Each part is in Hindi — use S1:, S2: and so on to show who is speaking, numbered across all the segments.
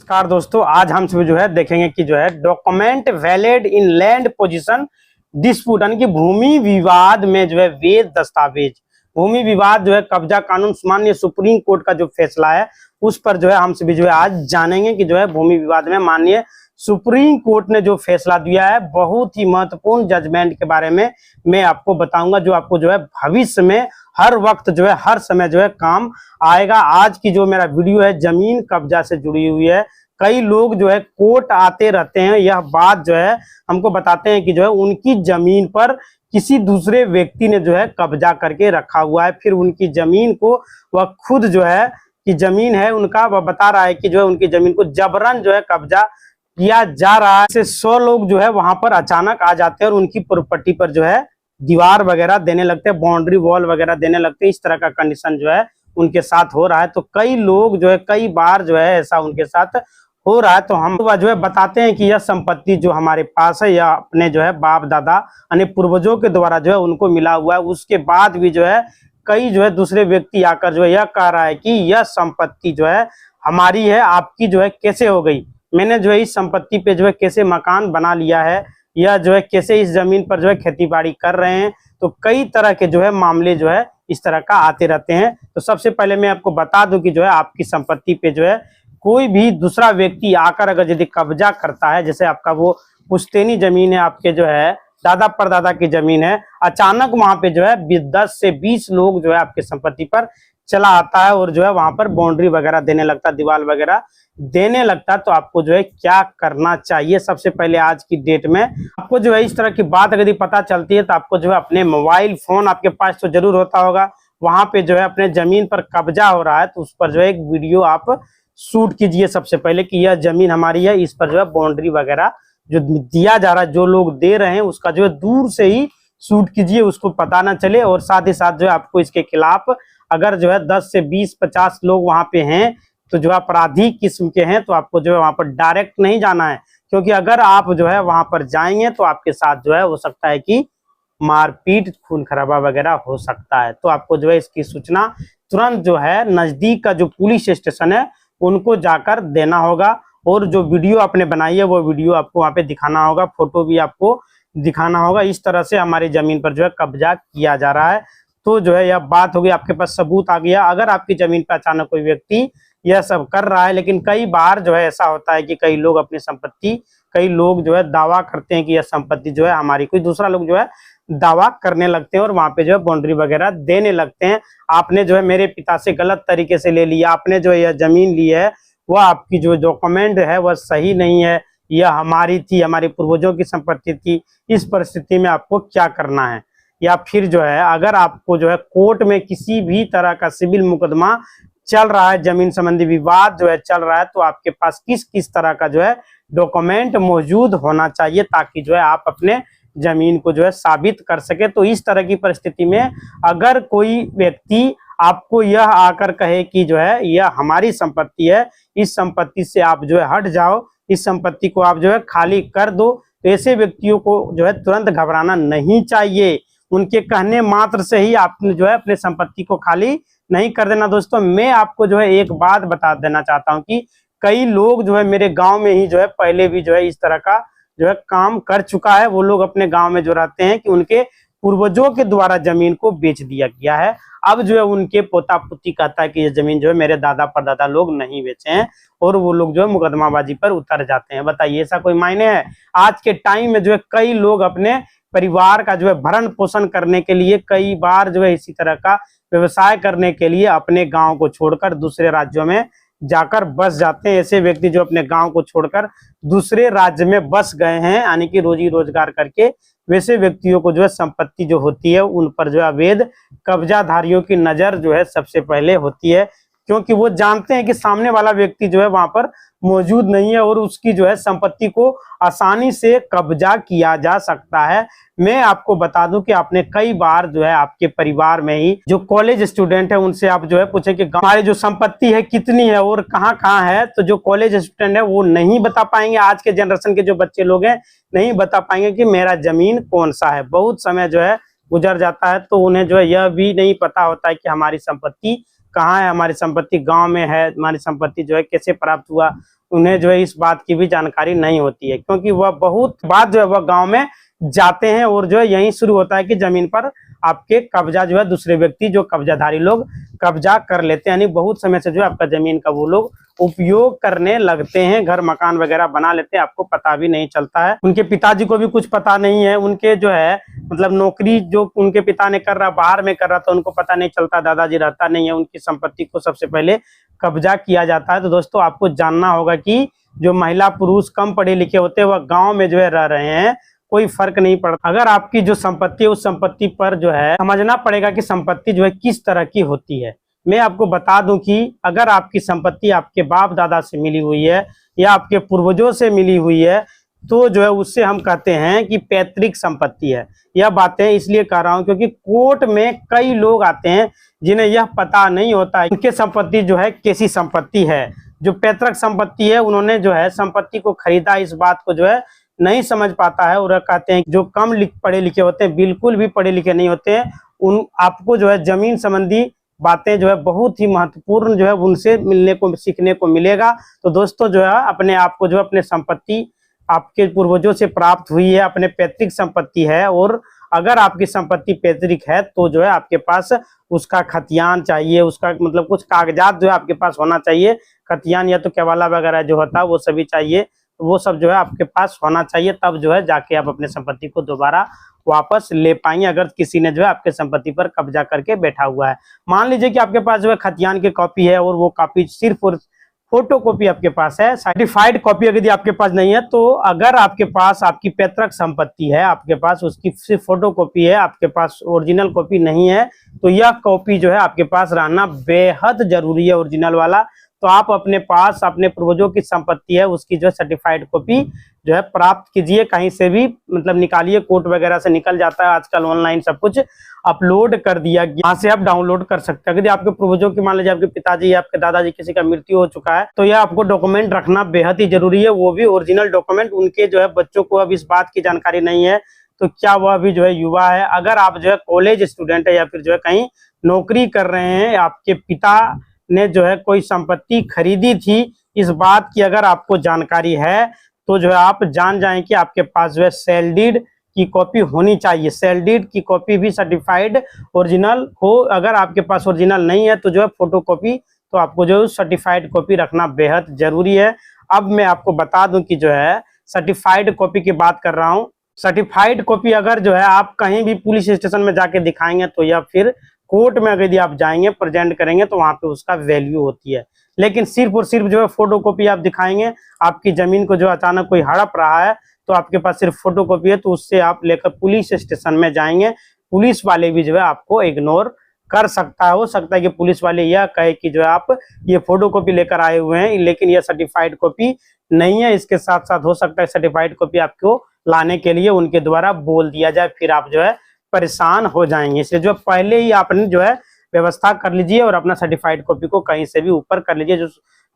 S1: नमस्कार दोस्तों, आज हम सब जो है देखेंगे कि जो है document valid in land position dispute यानी कि भूमि विवाद में जो है वैध दस्तावेज, भूमि विवाद जो है कब्जा कानून माननीय सुप्रीम कोर्ट का जो फैसला है उस पर जो है हम सभी जो है आज जानेंगे कि जो है भूमि विवाद में माननीय सुप्रीम कोर्ट ने जो फैसला दिया है बहुत ही महत्वपूर्ण जजमेंट के बारे में मैं आपको बताऊंगा, जो आपको जो है भविष्य में हर वक्त जो है हर समय जो है काम आएगा। आज की जो मेरा वीडियो है जमीन कब्जा से जुड़ी हुई है। कई लोग जो है कोर्ट आते रहते हैं, यह बात जो है हमको बताते हैं कि जो है उनकी जमीन पर किसी दूसरे व्यक्ति ने जो है कब्जा करके रखा हुआ है, फिर उनकी जमीन को वह खुद जो है कि जमीन है उनका, वह बता रहा है कि जो है उनकी जमीन को जबरन जो है कब्जा किया जा रहा है। 100 लोग जो है वहां पर अचानक आ जाते हैं और उनकी प्रॉपर्टी पर जो है दीवार वगैरह देने लगते हैं, बाउंड्री वॉल वगैरह देने लगते हैं। इस तरह का कंडीशन जो है उनके साथ हो रहा है। तो कई लोग जो है कई बार जो है ऐसा उनके साथ हो रहा है। तो हम जो है बताते हैं कि यह संपत्ति जो हमारे पास है यह अपने जो है बाप दादा यानी पूर्वजों के द्वारा जो है उनको मिला हुआ है। उसके बाद भी जो है कई जो है दूसरे व्यक्ति आकर जो है यह कह रहा है कि यह संपत्ति जो है हमारी है, आपकी जो है कैसे हो गई, मैंने जो है इस संपत्ति पे जो है कैसे मकान बना लिया है, या जो है कैसे इस जमीन पर जो है खेती बाड़ी कर रहे हैं। तो कई तरह के जो है मामले जो है इस तरह का आते रहते हैं। तो सबसे पहले मैं आपको बता दूं कि जो है आपकी संपत्ति पे जो है कोई भी दूसरा व्यक्ति आकर अगर यदि कब्जा करता है, जैसे आपका वो पुश्तैनी जमीन है, आपके जो है दादा परदादा की जमीन है, अचानक वहां पे जो है 10 से 20 लोग जो है आपकी संपत्ति पर चला आता है और जो है वहां पर बाउंड्री वगैरह देने लगता है, दीवार वगैरह देने लगता है। तो आपको जो है क्या करना चाहिए? सबसे पहले आज की डेट में आपको जो है इस तरह की बात अगर पता चलती है तो आपको जो है अपने मोबाइल फोन आपके पास तो जरूर होता होगा, वहां पे जो है अपने जमीन पर कब्जा हो रहा है तो उस पर जो है एक वीडियो आप शूट कीजिए सबसे पहले कि यह जमीन हमारी है, इस पर जो है बाउंड्री वगैरह जो दिया जा रहा है, जो लोग दे रहे हैं उसका जो है दूर से ही शूट कीजिए, उसको पता ना चले। और साथ ही साथ जो है आपको इसके खिलाफ अगर जो है 10 से 20-50 लोग वहां पे हैं तो जो अपराधी किस्म के हैं तो आपको जो है वहां पर डायरेक्ट नहीं जाना है, क्योंकि अगर आप जो है वहां पर जाएंगे तो आपके साथ जो है हो सकता है कि मारपीट खून खराबा वगैरह हो सकता है। तो आपको जो है इसकी सूचना तुरंत जो है नजदीक का जो पुलिस स्टेशन है उनको जाकर देना होगा, और जो वीडियो आपने बनाई है वो वीडियो आपको वहां पे दिखाना होगा, फोटो भी आपको दिखाना होगा। इस तरह से हमारी जमीन पर जो है कब्जा किया जा रहा है। तो जो है यह बात होगी, आपके पास सबूत आ गया। अगर आपकी जमीन पर अचानक कोई व्यक्ति यह सब कर रहा है, लेकिन कई बार जो है ऐसा होता है कि कई लोग अपनी संपत्ति, कई लोग जो है दावा करते हैं कि यह संपत्ति जो है हमारी, कोई दूसरा लोग जो है दावा करने लगते हैं और वहां पे जो है बाउंड्री वगैरह देने लगते हैं। आपने जो है मेरे पिता से गलत तरीके से ले लिया, आपने जो यह जमीन ली है वह आपकी जो डॉक्यूमेंट है वह सही नहीं है, यह हमारी थी, हमारे पूर्वजों की संपत्ति थी। इस परिस्थिति में आपको क्या करना है? या फिर जो है अगर आपको जो है कोर्ट में किसी भी तरह का सिविल मुकदमा चल रहा है, जमीन संबंधी विवाद जो है चल रहा है, तो आपके पास किस किस तरह का जो है डॉक्यूमेंट मौजूद होना चाहिए ताकि जो है आप अपने जमीन को जो है साबित कर सके। तो इस तरह की परिस्थिति में अगर कोई व्यक्ति आपको यह आकर कहे कि जो है यह हमारी संपत्ति है, इस संपत्ति से आप जो है हट जाओ, इस संपत्ति को आप जो है खाली कर दो, तो ऐसे व्यक्तियों को जो है तुरंत घबराना नहीं चाहिए। उनके कहने मात्र से ही आपने जो है अपने संपत्ति को खाली नहीं कर देना। दोस्तों मैं आपको जो है एक बात बता देना चाहता हूं कि कई लोग जो है मेरे गांव में ही जो है पहले भी जो है इस तरह का जो है काम कर चुका है। वो लोग अपने गांव में जो रहते हैं कि उनके पूर्वजों के द्वारा जमीन को बेच दिया गया है, अब जो है उनके पोता पोती कहता है कि ये जमीन जो है मेरे दादा परदादा लोग नहीं बेचे हैं, और वो लोग जो है मुकदमाबाजी पर उतर जाते हैं। बताइए ऐसा कोई मायने है? आज के टाइम में जो है कई लोग अपने परिवार का जो है भरण पोषण करने के लिए, कई बार जो है इसी तरह का व्यवसाय करने के लिए अपने गांव को छोड़कर दूसरे राज्यों में जाकर बस जाते हैं। ऐसे व्यक्ति जो अपने गांव को छोड़कर दूसरे राज्य में बस गए हैं यानी कि रोजी रोजगार करके, वैसे व्यक्तियों को जो है संपत्ति जो होती है उन पर जो है अवैध कब्जाधारियों की नजर जो है सबसे पहले होती है, क्योंकि वो जानते हैं कि सामने वाला व्यक्ति जो है वहां पर मौजूद नहीं है और उसकी जो है संपत्ति को आसानी से कब्जा किया जा सकता है। मैं आपको बता दूं कि आपने कई बार जो है आपके परिवार में ही जो कॉलेज स्टूडेंट है उनसे आप जो है पूछे कि हमारी जो संपत्ति है कितनी है और कहाँ कहाँ है, तो जो कॉलेज स्टूडेंट है वो नहीं बता पाएंगे। आज के जनरेशन के जो बच्चे लोग हैं नहीं बता पाएंगे कि मेरा जमीन कौन सा है। बहुत समय जो है गुजर जाता है तो उन्हें जो है यह भी नहीं पता होता है कि हमारी संपत्ति कहाँ है, हमारी संपत्ति गांव में है, हमारी संपत्ति जो है कैसे प्राप्त हुआ। उन्हें जो है इस बात की भी जानकारी नहीं होती है, क्योंकि वह बहुत बात जो है वह गांव में जाते हैं और जो है यहीं शुरू होता है कि जमीन पर आपके कब्जा जो है दूसरे व्यक्ति जो कब्जाधारी लोग कब्जा कर लेते हैं, यानी बहुत समय से जो है आपका जमीन का वो लोग उपयोग करने लगते हैं, घर मकान वगैरह बना लेते हैं, आपको पता भी नहीं चलता है। उनके पिताजी को भी कुछ पता नहीं है, उनके जो है मतलब नौकरी जो उनके पिता ने कर रहा बाहर में कर रहा था उनको पता नहीं चलता, दादाजी रहता नहीं है, उनकी संपत्ति को सबसे पहले कब्जा किया जाता है। तो दोस्तों आपको जानना होगा कि जो महिला पुरुष कम पढ़े लिखे होते हैं वह गाँव में जो है रह रहे हैं, कोई फर्क नहीं पड़ता। अगर आपकी जो संपत्ति है उस संपत्ति पर जो है समझना पड़ेगा कि संपत्ति जो है किस तरह की होती है। मैं आपको बता दूं कि अगर आपकी संपत्ति आपके बाप दादा से मिली हुई है या आपके पूर्वजों से मिली हुई है तो जो है उससे हम कहते हैं कि पैतृक संपत्ति है। यह बातें इसलिए कह रहा हूं क्योंकि कोर्ट में कई लोग आते हैं जिन्हें यह पता नहीं होता है उनकी संपत्ति जो है कैसी संपत्ति है। जो पैतृक संपत्ति है उन्होंने जो है संपत्ति को खरीदा, इस बात को जो है नहीं समझ पाता है और कहते हैं जो कम पढ़े लिखे होते हैं, बिल्कुल भी पढ़े लिखे नहीं होते हैं, उन आपको जो है जमीन संबंधी बातें जो है बहुत ही महत्वपूर्ण जो है उनसे मिलने को सीखने को मिलेगा। तो दोस्तों जो है अपने आप को जो अपने संपत्ति आपके पूर्वजों से प्राप्त हुई है, अपने पैतृक संपत्ति है, और अगर आपकी संपत्ति पैतृक है तो जो है आपके पास उसका खतियान चाहिए, उसका मतलब कुछ कागजात जो है आपके पास होना चाहिए। खतियान या तो केवाला वगैरह जो होता है वो सभी चाहिए, वो सब जो है आपके पास होना चाहिए, तब जो है जाके आप अपने संपत्ति को दोबारा वापस ले पाएंगे अगर किसी ने जो है आपके संपत्ति पर कब्जा करके बैठा हुआ है। मान लीजिए कि आपके पास जो है खतियान की कॉपी है और वो कॉपी सिर्फ और फोटो कॉपी आपके पास है, सर्टिफाइड कॉपी यदि आपके पास नहीं है, तो अगर आपके पास आपकी पैतृक संपत्ति है, आपके पास उसकी सिर्फ फोटो कॉपी है, आपके पास ओरिजिनल कॉपी नहीं है, तो यह कॉपी जो है आपके पास रहना बेहद जरूरी है, ओरिजिनल वाला। तो आप अपने पास अपने पूर्वजों की संपत्ति है उसकी जो सर्टिफाइड कॉपी जो है प्राप्त कीजिए, कहीं से भी मतलब निकालिए, कोर्ट वगैरह से निकल जाता है आजकल, ऑनलाइन सब कुछ अपलोड कर दिया गया, यहाँ से आप डाउनलोड कर सकते हैं। यदि आपके पूर्वजों की मान लीजिए आपके पिताजी या आपके दादाजी किसी का मृत्यु हो चुका है तो यह आपको डॉक्यूमेंट रखना बेहद ही जरूरी है, वो भी ओरिजिनल डॉक्यूमेंट। उनके जो है बच्चों को अब इस बात की जानकारी नहीं है तो क्या वह भी जो है युवा है, अगर आप जो है कॉलेज स्टूडेंट है या फिर जो है कहीं नौकरी कर रहे हैं, आपके पिता ने जो है कोई संपत्ति खरीदी थी, इस बात की अगर आपको जानकारी है तो जो है आप जान जाएं कि आपके पास जो है सेल डीड की कॉपी होनी चाहिए। सेल डीड की कॉपी भी सर्टिफाइड ओरिजिनल हो, अगर आपके पास ओरिजिनल नहीं है तो जो है फोटो कॉपी, तो आपको जो है सर्टिफाइड कॉपी रखना बेहद जरूरी है। अब मैं आपको बता दूं कि जो है सर्टिफाइड कॉपी की बात कर रहा हूँ। सर्टिफाइड कॉपी अगर जो है आप कहीं भी पुलिस स्टेशन में जाके दिखाएंगे तो या फिर कोर्ट में यदि आप जाएंगे प्रेजेंट करेंगे तो वहां पे उसका वैल्यू होती है, लेकिन सिर्फ और सिर्फ जो है फोटो कॉपी आप दिखाएंगे, आपकी जमीन को जो अचानक कोई हड़प रहा है तो आपके पास सिर्फ फोटो कॉपी है तो उससे आप लेकर पुलिस स्टेशन में जाएंगे, पुलिस वाले भी जो है आपको इग्नोर कर सकता है। हो सकता है कि पुलिस वाले यह कहे कि जो है आप ये फोटो कॉपी लेकर आए हुए हैं लेकिन यह सर्टिफाइड कॉपी नहीं है, इसके साथ साथ हो सकता है सर्टिफाइड कॉपी आपको लाने के लिए उनके द्वारा बोल दिया जाए, फिर आप जो है परेशान हो जाएंगे। इसलिए जो पहले ही आपने जो है व्यवस्था कर लीजिए और अपना सर्टिफाइड कॉपी को कहीं से भी ऊपर कर लीजिए।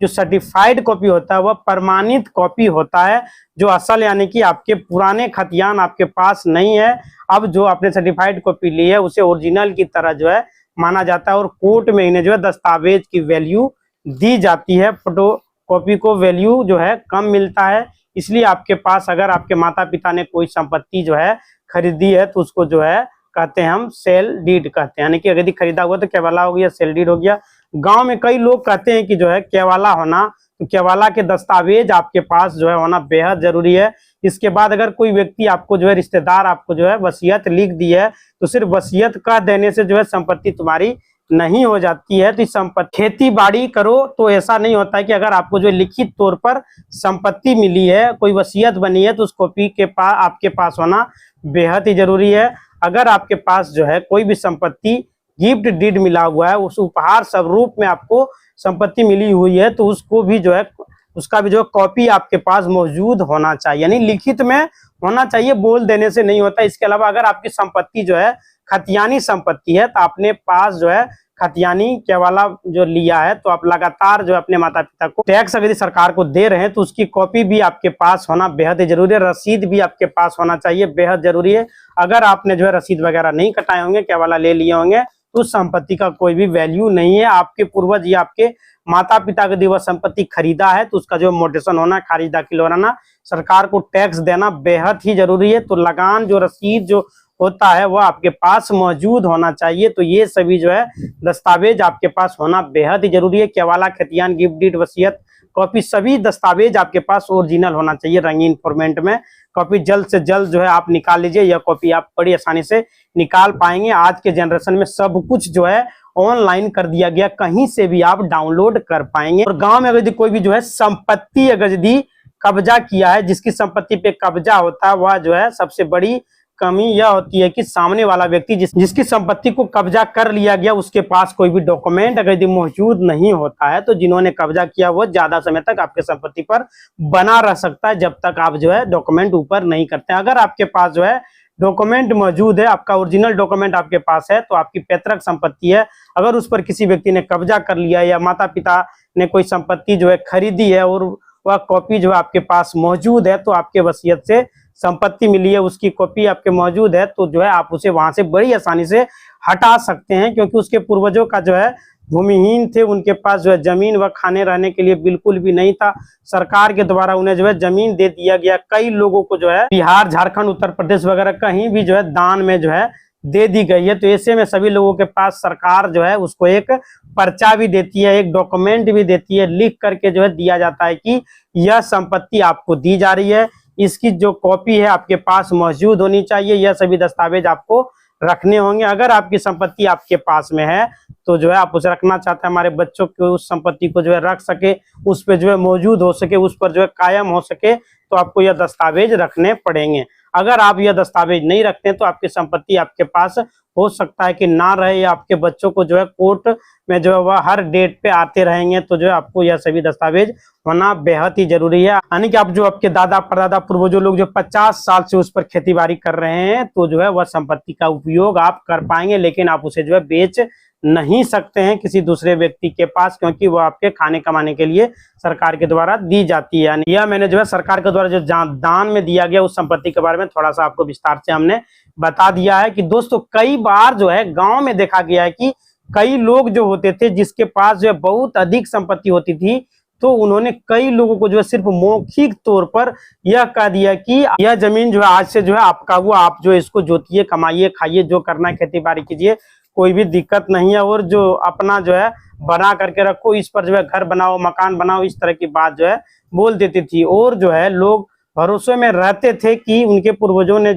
S1: जो सर्टिफाइड कॉपी होता है वह प्रमाणित कॉपी होता है, जो असल यानी कि आपके पुराने खतियान आपके पास नहीं है, अब जो आपने सर्टिफाइड कॉपी ली है उसे ओरिजिनल की तरह जो है माना जाता है और कोर्ट में इन्हें जो है दस्तावेज की वैल्यू दी जाती है। फोटो कॉपी को वैल्यू जो है कम मिलता है, इसलिए आपके पास अगर आपके माता पिता ने कोई संपत्ति जो है खरीदी है तो उसको जो है कहते हैं हम सेल डीड कहते हैं, यानी कि यदि खरीदा हुआ तो केवाला हो गया, सेल डीड हो गया। गांव में कई लोग कहते हैं कि जो है केवाला होना, तो केवाला के दस्तावेज आपके पास जो है होना बेहद जरूरी है। इसके बाद अगर कोई व्यक्ति आपको जो है रिश्तेदार आपको जो है वसीयत लिख दी है तो सिर्फ वसीयत कह देने से जो है संपत्ति तुम्हारी नहीं हो जाती है। तो संपत्ति खेती बाड़ी करो तो ऐसा नहीं होता है कि अगर आपको जो लिखित तौर पर संपत्ति मिली है, कोई वसीयत बनी है, तो उस कॉपी के पास आपके पास होना बेहद ही जरूरी है। अगर आपके पास जो है कोई भी संपत्ति गिफ्ट डीड मिला हुआ है, उस उपहार स्वरूप में आपको संपत्ति मिली हुई है, तो उसको भी जो है उसका भी जो कॉपी आपके पास मौजूद होना चाहिए, यानी लिखित में होना चाहिए, बोल देने से नहीं होता। इसके अलावा अगर आपकी संपत्ति जो है खतियानी संपत्ति है तो आपने पास जो है खतियानी केवाला जो लिया है तो आप लगातार जो अपने माता पिता को टैक्स यदि सरकार को दे रहे हैं तो उसकी कॉपी भी आपके पास होना बेहद जरूरी है। रसीद भी आपके पास होना चाहिए, बेहद जरूरी है। अगर आपने जो है रसीद वगैरह नहीं कटाए होंगे, केवाला ले लिए होंगे, तो उस संपत्ति का कोई भी वैल्यू नहीं है। आपके पूर्वज या आपके माता पिता के दिवस संपत्ति खरीदा है तो उसका जो मोटेशन होना, खारिज दाखिल होना, सरकार को टैक्स देना बेहद ही जरूरी है। तो लगान जो रसीद जो होता है वह आपके पास मौजूद होना चाहिए। तो ये सभी जो है दस्तावेज आपके पास होना बेहद ही जरूरी है। केवाला, खतियान, गिफ्ट डीड, वसीयत कॉपी, सभी दस्तावेज आपके पास ओरिजिनल होना चाहिए रंगीन फॉर्मेट में। कॉपी जल्द से जल्द जो है आप निकाल लीजिए। यह कॉपी आप बड़ी आसानी से निकाल पाएंगे। आज के जनरेशन में सब कुछ जो है ऑनलाइन कर दिया गया, कहीं से भी आप डाउनलोड कर पाएंगे। और गांव में अगर कोई भी जो है संपत्ति अगर यदि कब्जा किया है, जिसकी संपत्ति पे कब्जा होता है, वह जो है सबसे बड़ी कमी यह होती है कि सामने वाला व्यक्ति जिसकी संपत्ति को कब्जा कर लिया गया उसके पास कोई भी डॉक्यूमेंट अगर यदि मौजूद नहीं होता है तो जिन्होंने कब्जा किया वो ज्यादा समय तक आपके संपत्ति पर बना रह सकता है जब तक आप जो है डॉक्यूमेंट ऊपर नहीं करते। अगर आपके पास जो है डॉक्यूमेंट मौजूद है, आपका ओरिजिनल डॉक्यूमेंट आपके पास है, तो आपकी पैतृक संपत्ति है, अगर उस पर किसी व्यक्ति ने कब्जा कर लिया या माता पिता ने कोई संपत्ति जो है खरीदी है और वह कॉपी जो है आपके पास मौजूद है, तो आपके वसीयत से संपत्ति मिली है उसकी कॉपी आपके मौजूद है, तो जो है आप उसे वहां से बड़ी आसानी से हटा सकते हैं। क्योंकि उसके पूर्वजों का जो है भूमिहीन थे, उनके पास जो है जमीन व खाने रहने के लिए बिल्कुल भी नहीं था। सरकार के द्वारा उन्हें जो है जमीन दे दिया गया। कई लोगों को जो है बिहार, झारखंड, उत्तर प्रदेश वगैरह कहीं भी जो है दान में जो है दे दी गई है। तो ऐसे में सभी लोगों के पास सरकार जो है उसको एक पर्चा भी देती है, एक डॉक्यूमेंट भी देती है, लिख करके जो है दिया जाता है कि यह संपत्ति आपको दी जा रही है, इसकी जो कॉपी है आपके पास मौजूद होनी चाहिए। यह सभी दस्तावेज आपको रखने होंगे। अगर आपकी संपत्ति आपके पास में है तो जो है आप उसे रखना चाहते हैं, हमारे बच्चों को उस संपत्ति को जो है रख सके, उस पर जो है मौजूद हो सके, उस पर जो है कायम हो सके, तो आपको यह दस्तावेज रखने पड़ेंगे। अगर आप यह दस्तावेज नहीं रखते तो आपकी संपत्ति आपके पास हो सकता है कि ना रहे, या आपके बच्चों को जो है कोर्ट में जो है वह हर डेट पे आते रहेंगे। तो जो है आपको यह सभी दस्तावेज होना बेहद ही जरूरी है। यानी कि आप जो आपके दादा परदादा पूर्वजों लोग जो 50 साल से उस पर खेती बाड़ी कर रहे हैं, तो जो है वह संपत्ति का उपयोग आप कर पाएंगे, लेकिन आप उसे जो है बेच नहीं सकते हैं किसी दूसरे व्यक्ति के पास, क्योंकि वो आपके खाने कमाने के लिए सरकार के द्वारा दी जाती है। यह मैंने जो है सरकार के द्वारा जो दान में दिया गया उस संपत्ति के बारे में थोड़ा सा आपको विस्तार से हमने बता दिया है। कि दोस्तों कई बार जो है गांव में देखा गया है कि कई लोग जो होते थे जिसके पास जो है बहुत अधिक संपत्ति होती थी, तो उन्होंने कई लोगों को जो है सिर्फ मौखिक तौर पर यह कह दिया कि यह जमीन जो है आज से जो है आपका हुआ, आप जो इसको जोतिए, कमाइए, खाइए, जो करना है खेती बाड़ी कीजिए, कोई भी दिक्कत नहीं है, और जो अपना जो है बना करके रखो, इस पर जो है घर बनाओ, मकान बनाओ, इस तरह की बात जो है बोल देती थी। और जो है लोग भरोसे में रहते थे कि उनके पूर्वजों ने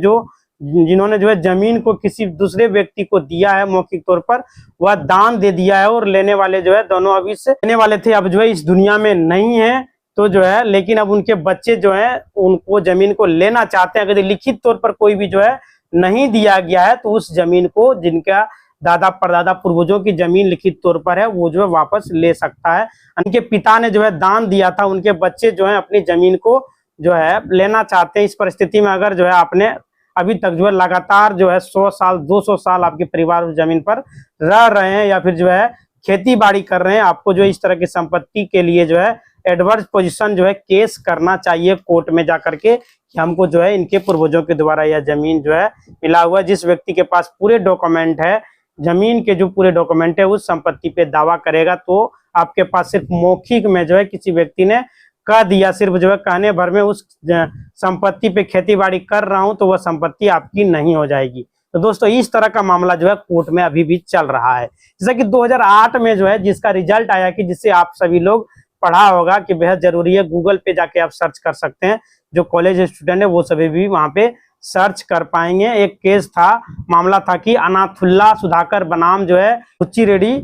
S1: जिन्होंने जो है जमीन को किसी दूसरे व्यक्ति को दिया है मौखिक तौर पर, वह दान दे दिया है, और लेने वाले जो है दोनों अब इस लेने वाले थे अब जो है इस दुनिया में नहीं है। तो जो है लेकिन अब उनके बच्चे जो है उनको जमीन को लेना चाहते हैं। अगर लिखित तौर पर कोई भी जो है नहीं दिया गया है तो उस जमीन को, जिनका दादा परदादा पूर्वजों की जमीन लिखित तौर पर है, वो जो है वापस ले सकता है। उनके पिता ने जो है दान दिया था, उनके बच्चे जो है अपनी जमीन को जो है लेना चाहते हैं। इस परिस्थिति में अगर जो है आपने अभी तक जो है लगातार जो है 100 साल 200 साल आपके परिवार उस जमीन पर रह रहे हैं, या फिर जो है खेती बाड़ी कर रहे हैं, आपको जो इस तरह की संपत्ति के लिए जो है एडवर्स पोजीशन जो है केस करना चाहिए कोर्ट में जाकर के, कि हमको जो है इनके पूर्वजों के द्वारा यह जमीन जो है मिला हुआ है। जिस व्यक्ति के पास पूरे डॉक्यूमेंट है, जमीन के जो पूरे डॉक्यूमेंट है, उस संपत्ति पे दावा करेगा। तो आपके पास सिर्फ मौखिक में जो है किसी व्यक्ति ने कह दिया, सिर्फ जो है कहने भर में उस संपत्ति पे खेती बाड़ी कर रहा हूं, तो वह संपत्ति आपकी नहीं हो जाएगी। तो दोस्तों इस तरह का मामला जो है कोर्ट में अभी भी चल रहा है। जैसा कि 2008 में जो है जिसका रिजल्ट आया, कि जिससे आप सभी लोग पढ़ा होगा कि बेहद जरूरी है, गूगल पे जाके आप सर्च कर सकते हैं, जो कॉलेज स्टूडेंट है वो सभी भी वहां पे सर्च कर पाएंगे। एक केस था, मामला था कि अनाथुल्ला सुधाकर बनाम जो है उच्ची रेड्डी,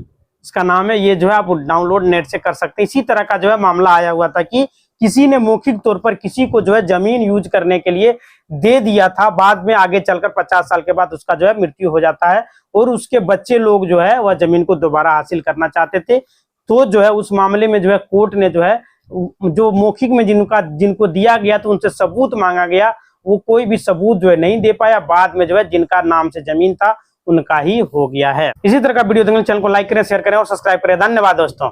S1: इसका नाम है, ये जो है आप डाउनलोड नेट से कर सकते हैं। इसी तरह का जो है मामला आया हुआ था कि किसी ने मौखिक तौर पर किसी को जो है जमीन यूज करने के लिए दे दिया था, बाद में आगे चलकर 50 साल के बाद उसका जो है मृत्यु हो जाता है, और उसके बच्चे लोग जो है वह जमीन को दोबारा हासिल करना चाहते थे। तो जो है उस मामले में जो है कोर्ट ने जो है जो मौखिक में जिनको दिया गया तो उनसे सबूत मांगा गया, वो कोई भी सबूत जो है नहीं दे पाया। बाद में जो है जिनका नाम से जमीन था उनका ही हो गया है। इसी तरह का वीडियो देखने चैनल को लाइक करें, शेयर करें और सब्सक्राइब करें। धन्यवाद दोस्तों।